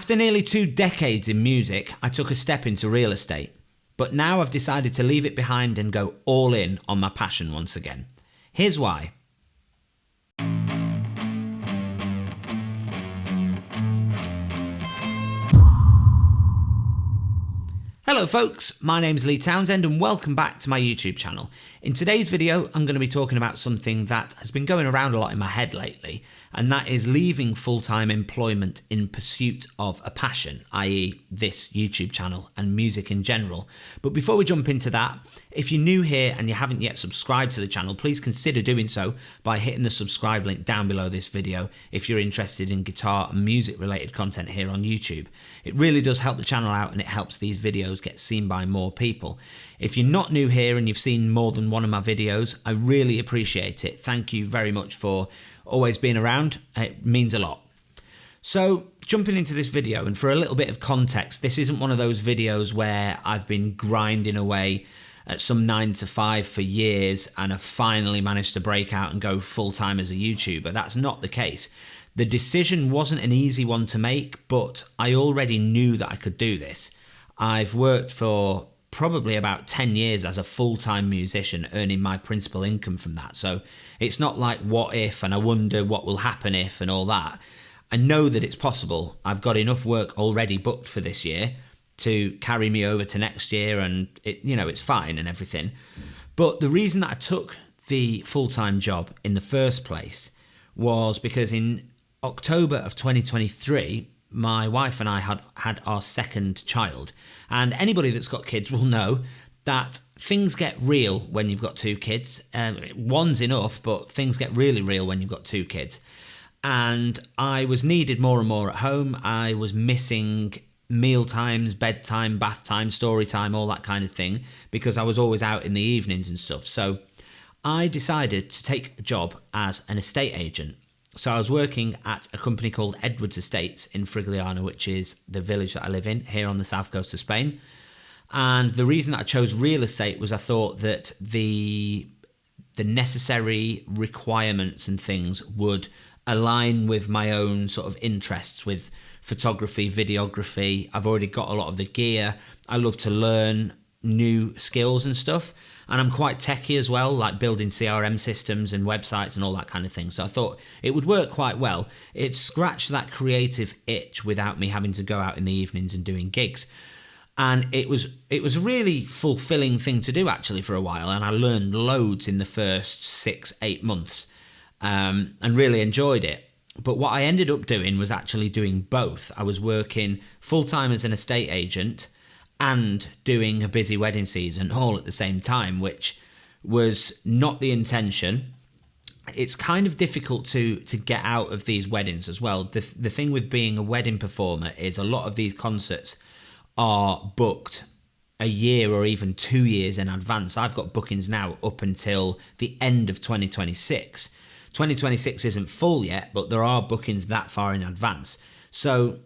After nearly 2 decades in music, I took a step into real estate. But now I've decided to leave it behind and go all in on my passion once again. Here's why. Hello folks, my name's Lee Townsend and welcome back to my YouTube channel. In today's video, I'm going to be talking about something that has been going around a lot in my head lately, and that is leaving full-time employment in pursuit of a passion, i.e. this YouTube channel and music in general. But before we jump into that, if you're new here and you haven't yet subscribed to the channel, please consider doing so by hitting the subscribe link down below this video if you're interested in guitar and music related content here on YouTube. It really does help the channel out and it helps these videos get seen by more people. If you're not new here and you've seen more than one of my videos, I really appreciate it. Thank you very much for always being around. It means a lot. So jumping into this video, and for a little bit of context, this isn't one of those videos where I've been grinding away at some 9 to 5 for years and have finally managed to break out and go full-time as a YouTuber. That's not the case. The decision wasn't an easy one to make, but I already knew that I could do this. I've worked for probably about 10 years as a full-time musician, earning my principal income from that. So it's not like what if and I wonder what will happen if and all that. I know that it's possible. I've got enough work already booked for this year to carry me over to next year, and it's fine and everything. But the reason that I took the full-time job in the first place was because in October of 2023, my wife and I had our second child. And anybody that's got kids will know that things get real when you've got 2 kids. One's enough, but things get really real when you've got 2 kids. And I was needed more and more at home. I was missing meal times, bedtime, bath time, story time, all that kind of thing, because I was always out in the evenings and stuff. So I decided to take a job as an estate agent. So I was working at a company called Edwards Estates in Frigliano, which is the village that I live in here on the south coast of Spain. And the reason that I chose real estate was I thought that the necessary requirements and things would align with my own sort of interests with photography, videography. I've already got a lot of the gear. I love to learn new skills and stuff. And I'm quite techie as well, like building CRM systems and websites and all that kind of thing. So I thought it would work quite well. It scratched that creative itch without me having to go out in the evenings and doing gigs. And it was a really fulfilling thing to do actually for a while. And I learned loads in the first 6-8 months and really enjoyed it. But what I ended up doing was actually doing both. I was working full-time as an estate agent and doing a busy wedding season all at the same time, which was not the intention. It's kind of difficult to get out of these weddings as well. The thing with being a wedding performer is a lot of these concerts are booked a year or even 2 years in advance. I've got bookings now up until the end of 2026. 2026 isn't full yet, but there are bookings that far in advance. So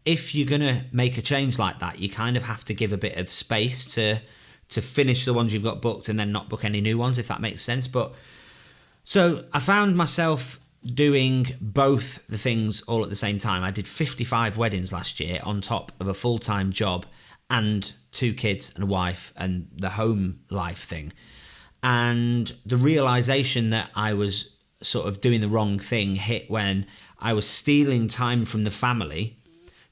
if you're going to make a change like that, you kind of have to give a bit of space to finish the ones you've got booked and then not book any new ones, if that makes sense. But so I found myself doing both the things all at the same time. I did 55 weddings last year on top of a full-time job and 2 kids and a wife and the home life thing. And the realization that I was sort of doing the wrong thing hit when I was stealing time from the family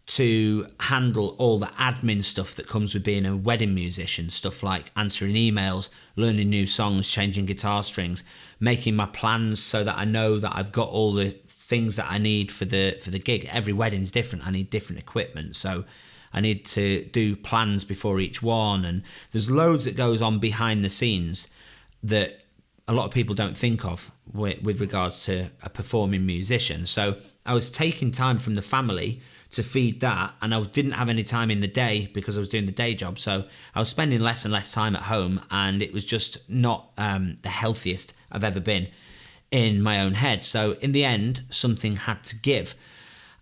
to handle all the admin stuff that comes with being a wedding musician, stuff like answering emails, learning new songs, changing guitar strings, making my plans so that I know that I've got all the things that I need for the gig. Every wedding's different. I need different equipment, so I need to do plans before each one, and there's loads that goes on behind the scenes that a lot of people don't think of with regards to a performing musician. So I was taking time from the family to feed that, and I didn't have any time in the day because I was doing the day job. So I was spending less and less time at home, and it was just not the healthiest I've ever been in my own head. So in the end, something had to give.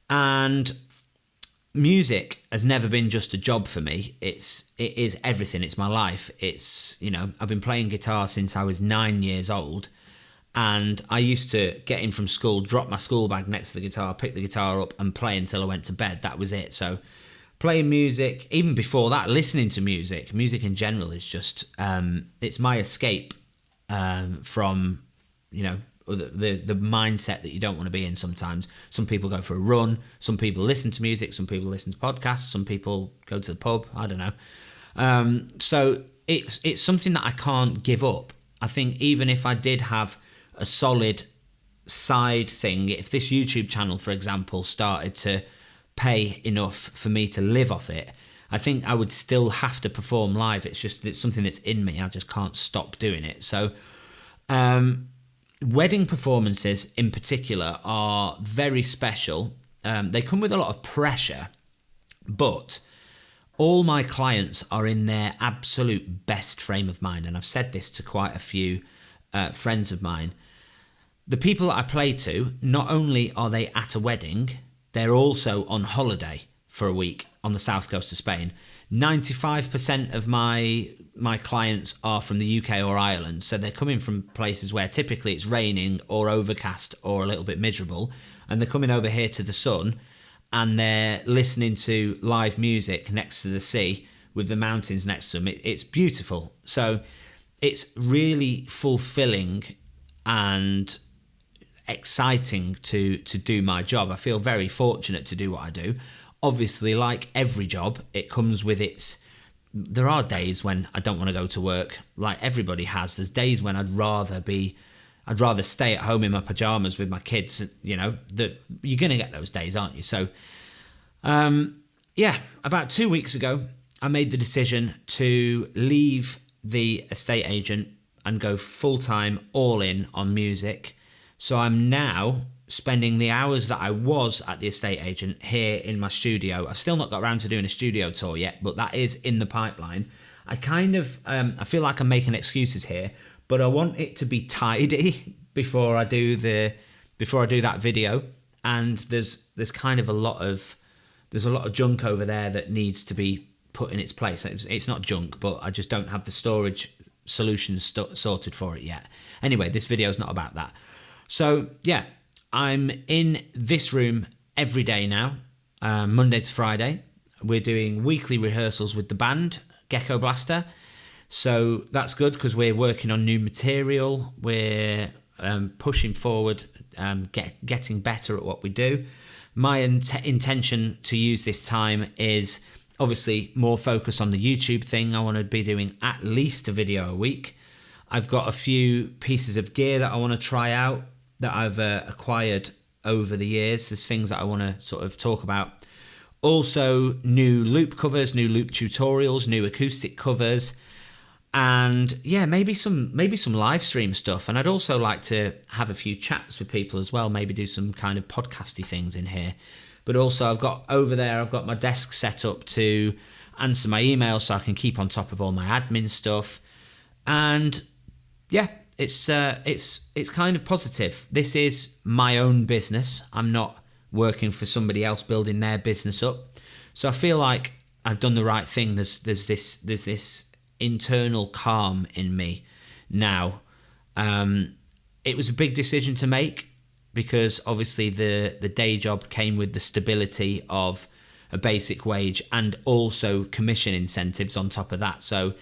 And music has never been just a job for me. It is everything. It's my life. I've been playing guitar since I was 9 years old, And I used to get in from school, drop my school bag next to the guitar, pick the guitar up and play until I went to bed. That was it. So playing music, even before that, listening to music in general is just, it's my escape from, you know, the mindset that you don't want to be in sometimes. Some people go for a run, some people listen to music, some people listen to podcasts, some people go to the pub, I don't know. So it's something that I can't give up. I think even if I did have a solid side thing, if this YouTube channel, for example, started to pay enough for me to live off it, I think I would still have to perform live. It's something that's in me. I just can't stop doing it. So wedding performances in particular are very special. They come with a lot of pressure, but all my clients are in their absolute best frame of mind. And I've said this to quite a few friends of mine. The people that I play to, not only are they at a wedding, they're also on holiday for a week on the south coast of Spain. 95% of my clients are from the UK or Ireland, so they're coming from places where typically it's raining or overcast or a little bit miserable, and they're coming over here to the sun, and they're listening to live music next to the sea with the mountains next to them. It's beautiful. So it's really fulfilling and exciting to do my job. I feel very fortunate to do what I do. Obviously, like every job, it comes with there are days when I don't want to go to work, like everybody has. There's days when I'd rather stay at home in my pajamas with my kids. You know, you're going to get those days, aren't you? So, about 2 weeks ago, I made the decision to leave the estate agent and go full-time all in on music. So I'm now spending the hours that I was at the estate agent here in my studio. I've still not got around to doing a studio tour yet, but that is in the pipeline. I kind of, I feel like I'm making excuses here, but I want it to be tidy before I do that video. And there's kind of a lot of junk over there that needs to be put in its place. It's not junk, but I just don't have the storage solutions sorted for it yet. Anyway, this video is not about that. So yeah, I'm in this room every day now, Monday to Friday. We're doing weekly rehearsals with the band, Gecko Blaster. So that's good because we're working on new material. We're pushing forward, getting better at what we do. My intention to use this time is obviously more focus on the YouTube thing. I want to be doing at least a video a week. I've got a few pieces of gear that I want to try out that I've acquired over the years. There's things that I want to sort of talk about. Also, new loop covers, new loop tutorials, new acoustic covers, and yeah, maybe some live stream stuff. And I'd also like to have a few chats with people as well, maybe do some kind of podcasty things in here. But also I've got my desk set up to answer my emails so I can keep on top of all my admin stuff. And yeah, it's kind of positive. This is my own business. I'm not working for somebody else building their business up. So I feel like I've done the right thing. There's this internal calm in me now. It was a big decision to make because obviously the day job came with the stability of a basic wage and also commission incentives on top of that. So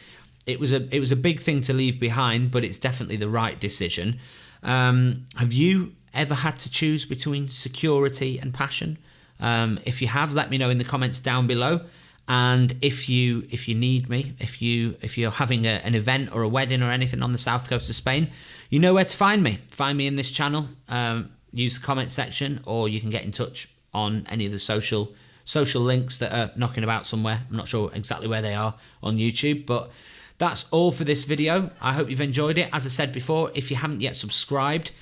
it was a big thing to leave behind, but it's definitely the right decision. Have you ever had to choose between security and passion? If you have, let me know in the comments down below. And if you need me, if you're having an event or a wedding or anything on the south coast of Spain, you know where to find me. Find me in this channel. Use the comment section, or you can get in touch on any of the social links that are knocking about somewhere. I'm not sure exactly where they are on YouTube, but that's all for this video. I hope you've enjoyed it. As I said before, if you haven't yet subscribed,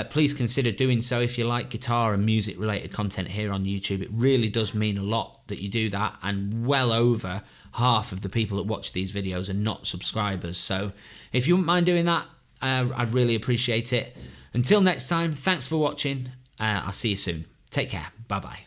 please consider doing so if you like guitar and music related content here on YouTube. It really does mean a lot that you do that, and well over half of the people that watch these videos are not subscribers. So if you wouldn't mind doing that, I'd really appreciate it. Until next time, thanks for watching. I'll see you soon. Take care. Bye-bye.